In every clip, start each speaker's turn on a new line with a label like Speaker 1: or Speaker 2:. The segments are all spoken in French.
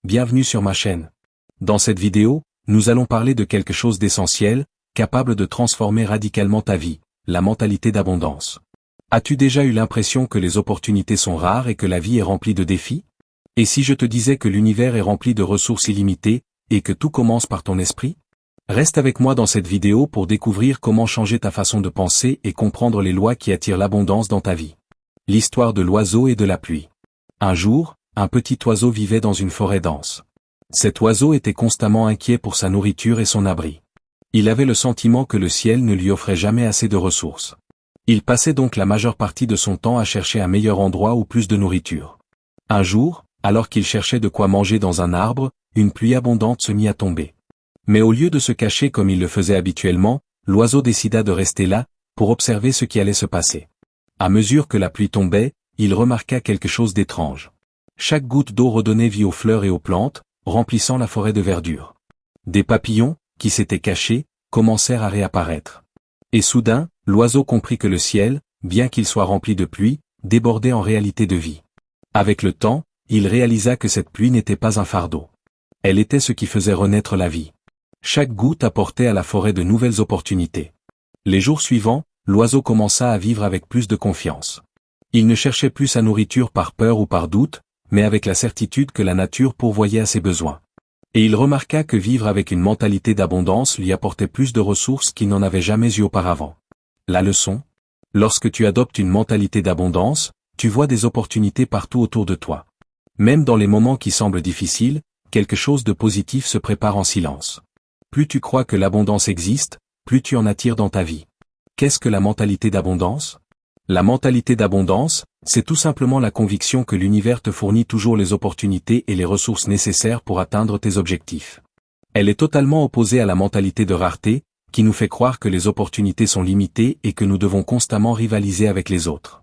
Speaker 1: bienvenue sur ma chaîne. Dans cette vidéo, nous allons parler de quelque chose d'essentiel, capable de transformer radicalement ta vie, la mentalité d'abondance. As-tu déjà eu l'impression que les opportunités sont rares et que la vie est remplie de défis? Et si je te disais que l'univers est rempli de ressources illimitées, et que tout commence par ton esprit? Reste avec moi dans cette vidéo pour découvrir comment changer ta façon de penser et comprendre les lois qui attirent l'abondance dans ta vie. L'histoire de l'oiseau et de la pluie. Un jour, un petit oiseau vivait dans une forêt dense. Cet oiseau était constamment inquiet pour sa nourriture et son abri. Il avait le sentiment que le ciel ne lui offrait jamais assez de ressources. Il passait donc la majeure partie de son temps à chercher un meilleur endroit ou plus de nourriture. Un jour, alors qu'il cherchait de quoi manger dans un arbre, une pluie abondante se mit à tomber. Mais au lieu de se cacher comme il le faisait habituellement, l'oiseau décida de rester là, pour observer ce qui allait se passer. À mesure que la pluie tombait, il remarqua quelque chose d'étrange. Chaque goutte d'eau redonnait vie aux fleurs et aux plantes, remplissant la forêt de verdure. Des papillons, qui s'étaient cachés, commencèrent à réapparaître. Et soudain, l'oiseau comprit que le ciel, bien qu'il soit rempli de pluie, débordait en réalité de vie. Avec le temps, il réalisa que cette pluie n'était pas un fardeau. Elle était ce qui faisait renaître la vie. Chaque goutte apportait à la forêt de nouvelles opportunités. Les jours suivants, l'oiseau commença à vivre avec plus de confiance. Il ne cherchait plus sa nourriture par peur ou par doute, mais avec la certitude que la nature pourvoyait à ses besoins. Et il remarqua que vivre avec une mentalité d'abondance lui apportait plus de ressources qu'il n'en avait jamais eu auparavant. La leçon? Lorsque tu adoptes une mentalité d'abondance, tu vois des opportunités partout autour de toi. Même dans les moments qui semblent difficiles, quelque chose de positif se prépare en silence. Plus tu crois que l'abondance existe, plus tu en attires dans ta vie. Qu'est-ce que la mentalité d'abondance? La mentalité d'abondance, c'est tout simplement la conviction que l'univers te fournit toujours les opportunités et les ressources nécessaires pour atteindre tes objectifs. Elle est totalement opposée à la mentalité de rareté, qui nous fait croire que les opportunités sont limitées et que nous devons constamment rivaliser avec les autres.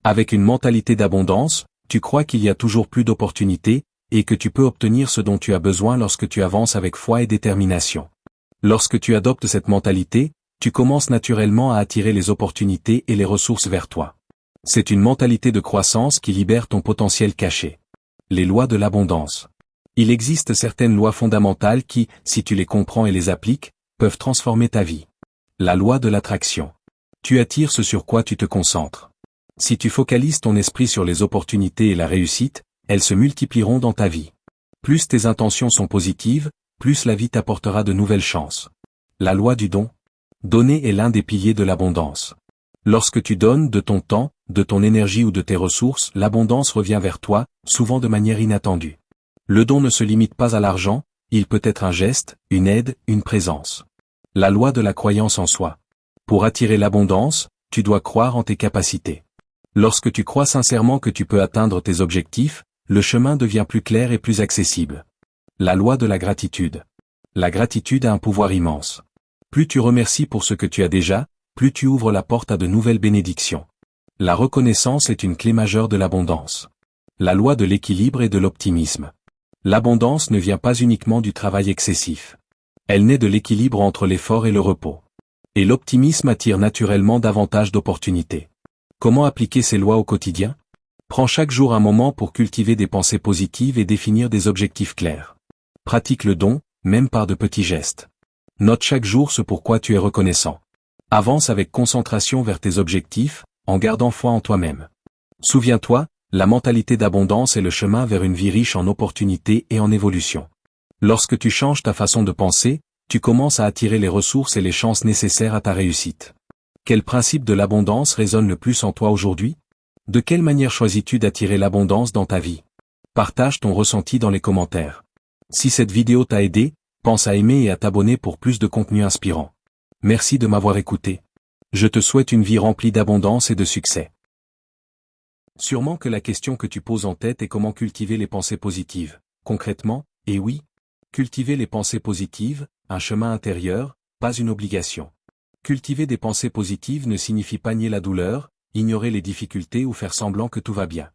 Speaker 1: Avec une mentalité d'abondance, tu crois qu'il y a toujours plus d'opportunités, et que tu peux obtenir ce dont tu as besoin lorsque tu avances avec foi et détermination. Lorsque tu adoptes cette mentalité, tu commences naturellement à attirer les opportunités et les ressources vers toi. C'est une mentalité de croissance qui libère ton potentiel caché. Les lois de l'abondance. Il existe certaines lois fondamentales qui, si tu les comprends et les appliques, peuvent transformer ta vie. La loi de l'attraction. Tu attires ce sur quoi tu te concentres. Si tu focalises ton esprit sur les opportunités et la réussite, elles se multiplieront dans ta vie. Plus tes intentions sont positives, plus la vie t'apportera de nouvelles chances. La loi du don. Donner est l'un des piliers de l'abondance. Lorsque tu donnes de ton temps, de ton énergie ou de tes ressources, l'abondance revient vers toi, souvent de manière inattendue. Le don ne se limite pas à l'argent, il peut être un geste, une aide, une présence. La loi de la croyance en soi. Pour attirer l'abondance, tu dois croire en tes capacités. Lorsque tu crois sincèrement que tu peux atteindre tes objectifs, le chemin devient plus clair et plus accessible. La loi de la gratitude. La gratitude a un pouvoir immense. Plus tu remercies pour ce que tu as déjà, plus tu ouvres la porte à de nouvelles bénédictions. La reconnaissance est une clé majeure de l'abondance. La loi de l'équilibre et de l'optimisme. L'abondance ne vient pas uniquement du travail excessif. Elle naît de l'équilibre entre l'effort et le repos. Et l'optimisme attire naturellement davantage d'opportunités. Comment appliquer ces lois au quotidien? Prends chaque jour un moment pour cultiver des pensées positives et définir des objectifs clairs. Pratique le don, même par de petits gestes. Note chaque jour ce pourquoi tu es reconnaissant. Avance avec concentration vers tes objectifs, en gardant foi en toi-même. Souviens-toi, la mentalité d'abondance est le chemin vers une vie riche en opportunités et en évolution. Lorsque tu changes ta façon de penser, tu commences à attirer les ressources et les chances nécessaires à ta réussite. Quel principe de l'abondance résonne le plus en toi aujourd'hui? De quelle manière choisis-tu d'attirer l'abondance dans ta vie? Partage ton ressenti dans les commentaires. Si cette vidéo t'a aidé, pense à aimer et à t'abonner pour plus de contenu inspirant. Merci de m'avoir écouté. Je te souhaite une vie remplie d'abondance et de succès. Sûrement que la question que tu poses en tête est comment cultiver les pensées positives. Concrètement, et oui, cultiver les pensées positives, un chemin intérieur, pas une obligation. Cultiver des pensées positives ne signifie pas nier la douleur, ignorer les difficultés ou faire semblant que tout va bien.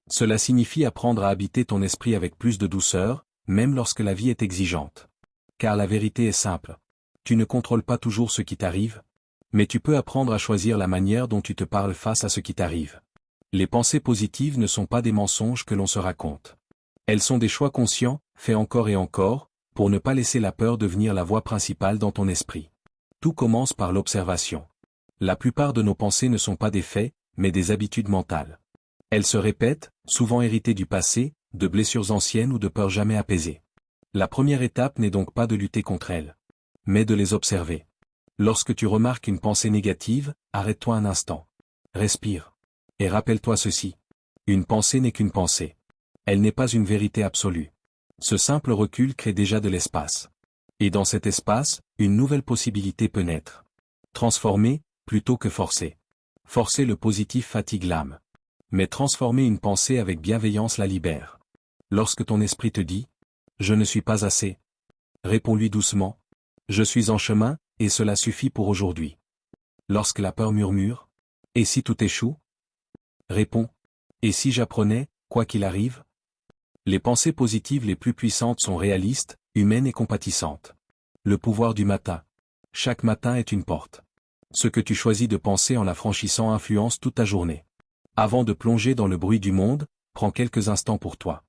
Speaker 1: Cela signifie apprendre à habiter ton esprit avec plus de douceur, même lorsque la vie est exigeante. Car la vérité est simple. Tu ne contrôles pas toujours ce qui t'arrive, mais tu peux apprendre à choisir la manière dont tu te parles face à ce qui t'arrive. Les pensées positives ne sont pas des mensonges que l'on se raconte. Elles sont des choix conscients, fais encore et encore, pour ne pas laisser la peur devenir la voix principale dans ton esprit. Tout commence par l'observation. La plupart de nos pensées ne sont pas des faits, mais des habitudes mentales. Elles se répètent, souvent héritées du passé, de blessures anciennes ou de peurs jamais apaisées. La première étape n'est donc pas de lutter contre elles, mais de les observer. Lorsque tu remarques une pensée négative, arrête-toi un instant. Respire. Et rappelle-toi ceci. Une pensée n'est qu'une pensée. Elle n'est pas une vérité absolue. Ce simple recul crée déjà de l'espace. Et dans cet espace, une nouvelle possibilité peut naître. Transformer, plutôt que forcer. Forcer le positif fatigue l'âme. Mais transformer une pensée avec bienveillance la libère. Lorsque ton esprit te dit « Je ne suis pas assez », réponds-lui doucement « Je suis en chemin, et cela suffit pour aujourd'hui ». Lorsque la peur murmure « Et si tout échoue ?» réponds « Et si j'apprenais, quoi qu'il arrive ?» Les pensées positives les plus puissantes sont réalistes, humaines et compatissantes. Le pouvoir du matin. Chaque matin est une porte. Ce que tu choisis de penser en la franchissant influence toute ta journée. Avant de plonger dans le bruit du monde, prends quelques instants pour toi.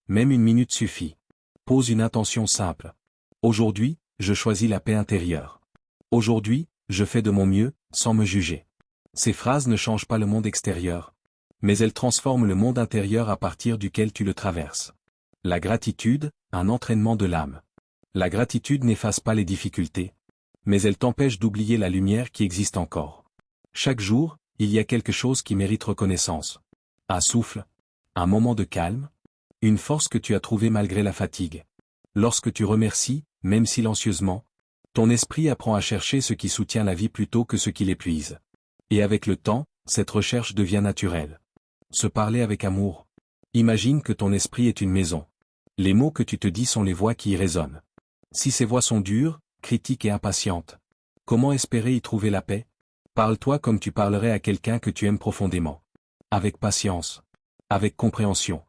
Speaker 1: Même une minute suffit. Pose une intention simple. Aujourd'hui, je choisis la paix intérieure. Aujourd'hui, je fais de mon mieux, sans me juger. Ces phrases ne changent pas le monde extérieur, mais elles transforment le monde intérieur à partir duquel tu le traverses. La gratitude, un entraînement de l'âme. La gratitude n'efface pas les difficultés, mais elle t'empêche d'oublier la lumière qui existe encore. Chaque jour, il y a quelque chose qui mérite reconnaissance. Un souffle, un moment de calme, une force que tu as trouvée malgré la fatigue. Lorsque tu remercies, même silencieusement, ton esprit apprend à chercher ce qui soutient la vie plutôt que ce qui l'épuise. Et avec le temps, cette recherche devient naturelle. Se parler avec amour. Imagine que ton esprit est une maison. Les mots que tu te dis sont les voix qui y résonnent. Si ces voix sont dures, critiques et impatientes, comment espérer y trouver la paix? Parle-toi comme tu parlerais à quelqu'un que tu aimes profondément. Avec patience. Avec compréhension.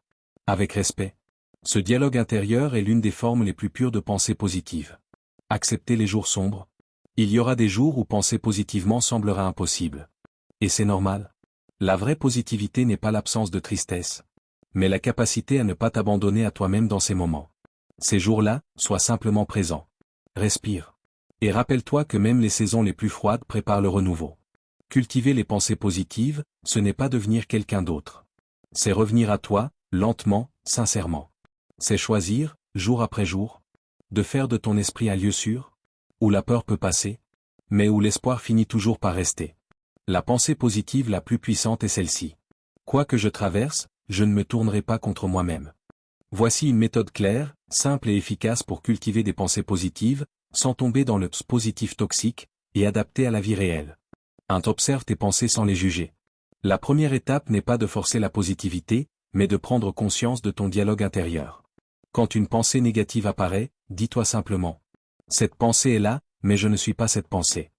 Speaker 1: Avec respect. Ce dialogue intérieur est l'une des formes les plus pures de pensée positive. Accepter les jours sombres. Il y aura des jours où penser positivement semblera impossible. Et c'est normal. La vraie positivité n'est pas l'absence de tristesse, mais la capacité à ne pas t'abandonner à toi-même dans ces moments. Ces jours-là, sois simplement présent. Respire. Et rappelle-toi que même les saisons les plus froides préparent le renouveau. Cultiver les pensées positives, ce n'est pas devenir quelqu'un d'autre. C'est revenir à toi, lentement, sincèrement. C'est choisir, jour après jour, de faire de ton esprit un lieu sûr, où la peur peut passer, mais où l'espoir finit toujours par rester. La pensée positive la plus puissante est celle-ci. Quoi que je traverse, je ne me tournerai pas contre moi-même. Voici une méthode claire, simple et efficace pour cultiver des pensées positives, sans tomber dans le positif toxique, et adapté à la vie réelle. 1. Observe tes pensées sans les juger. La première étape n'est pas de forcer la positivité, mais de prendre conscience de ton dialogue intérieur. Quand une pensée négative apparaît, dis-toi simplement « Cette pensée est là, mais je ne suis pas cette pensée ».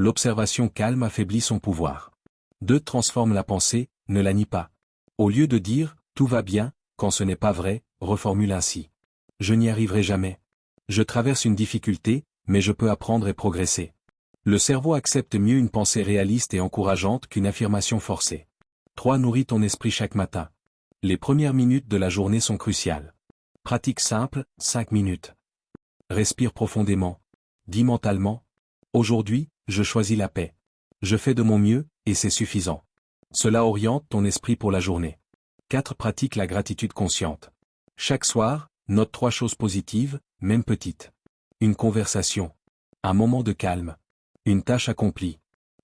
Speaker 1: L'observation calme affaiblit son pouvoir. 2. Transforme la pensée, ne la nie pas. Au lieu de dire « Tout va bien », quand ce n'est pas vrai, reformule ainsi. « Je n'y arriverai jamais. Je traverse une difficulté, mais je peux apprendre et progresser. » Le cerveau accepte mieux une pensée réaliste et encourageante qu'une affirmation forcée. 3. Nourris ton esprit chaque matin. Les premières minutes de la journée sont cruciales. Pratique simple, 5 minutes. Respire profondément. Dis mentalement « Aujourd'hui, je choisis la paix. Je fais de mon mieux, et c'est suffisant. » Cela oriente ton esprit pour la journée. 4. Pratique la gratitude consciente. Chaque soir, note 3 choses positives, même petites. Une conversation. Un moment de calme. Une tâche accomplie.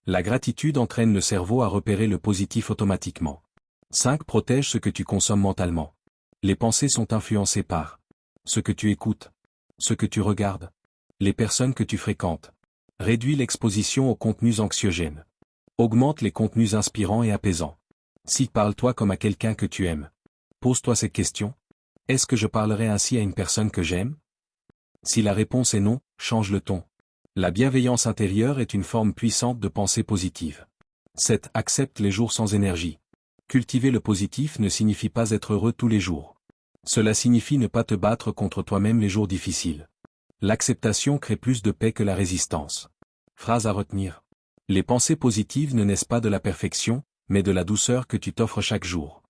Speaker 1: La gratitude entraîne le cerveau à repérer le positif automatiquement. 5. Protège ce que tu consommes mentalement. Les pensées sont influencées par ce que tu écoutes, ce que tu regardes, les personnes que tu fréquentes. Réduis l'exposition aux contenus anxiogènes. Augmente les contenus inspirants et apaisants. Si parle-toi comme à quelqu'un que tu aimes. Pose-toi cette question. Est-ce que je parlerai ainsi à une personne que j'aime? Si la réponse est non, change le ton. La bienveillance intérieure est une forme puissante de pensée positive. 7. Accepte les jours sans énergie. Cultiver le positif ne signifie pas être heureux tous les jours. Cela signifie ne pas te battre contre toi-même les jours difficiles. L'acceptation crée plus de paix que la résistance. Phrase à retenir. Les pensées positives ne naissent pas de la perfection, mais de la douceur que tu t'offres chaque jour.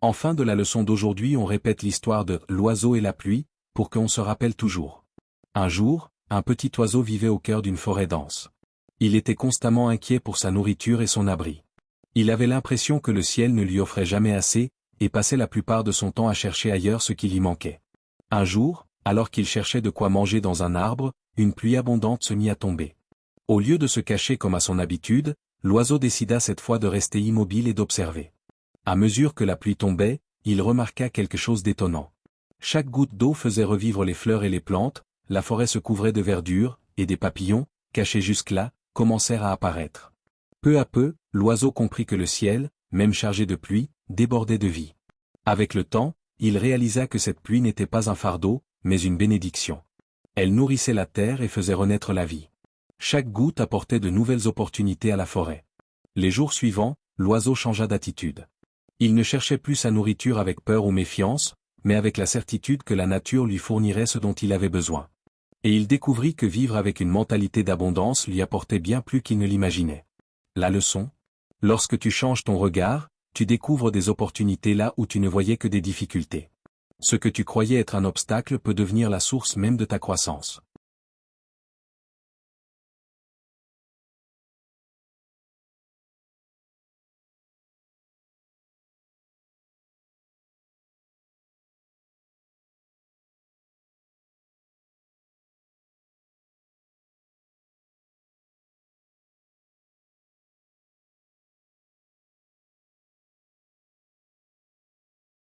Speaker 1: En fin de la leçon d'aujourd'hui, on répète l'histoire de l'oiseau et la pluie, pour qu'on se rappelle toujours. Un jour, un petit oiseau vivait au cœur d'une forêt dense. Il était constamment inquiet pour sa nourriture et son abri. Il avait l'impression que le ciel ne lui offrait jamais assez, et passait la plupart de son temps à chercher ailleurs ce qui lui manquait. Un jour, alors qu'il cherchait de quoi manger dans un arbre, une pluie abondante se mit à tomber. Au lieu de se cacher comme à son habitude, l'oiseau décida cette fois de rester immobile et d'observer. À mesure que la pluie tombait, il remarqua quelque chose d'étonnant. Chaque goutte d'eau faisait revivre les fleurs et les plantes, la forêt se couvrait de verdure, et des papillons, cachés jusque-là, commencèrent à apparaître. Peu à peu, l'oiseau comprit que le ciel, même chargé de pluie, débordait de vie. Avec le temps, il réalisa que cette pluie n'était pas un fardeau, mais une bénédiction. Elle nourrissait la terre et faisait renaître la vie. Chaque goutte apportait de nouvelles opportunités à la forêt. Les jours suivants, l'oiseau changea d'attitude. Il ne cherchait plus sa nourriture avec peur ou méfiance, mais avec la certitude que la nature lui fournirait ce dont il avait besoin. Et il découvrit que vivre avec une mentalité d'abondance lui apportait bien plus qu'il ne l'imaginait. La leçon ? Lorsque tu changes ton regard, tu découvres des opportunités là où tu ne voyais que des difficultés. Ce que tu croyais être un obstacle peut devenir la source même de ta croissance.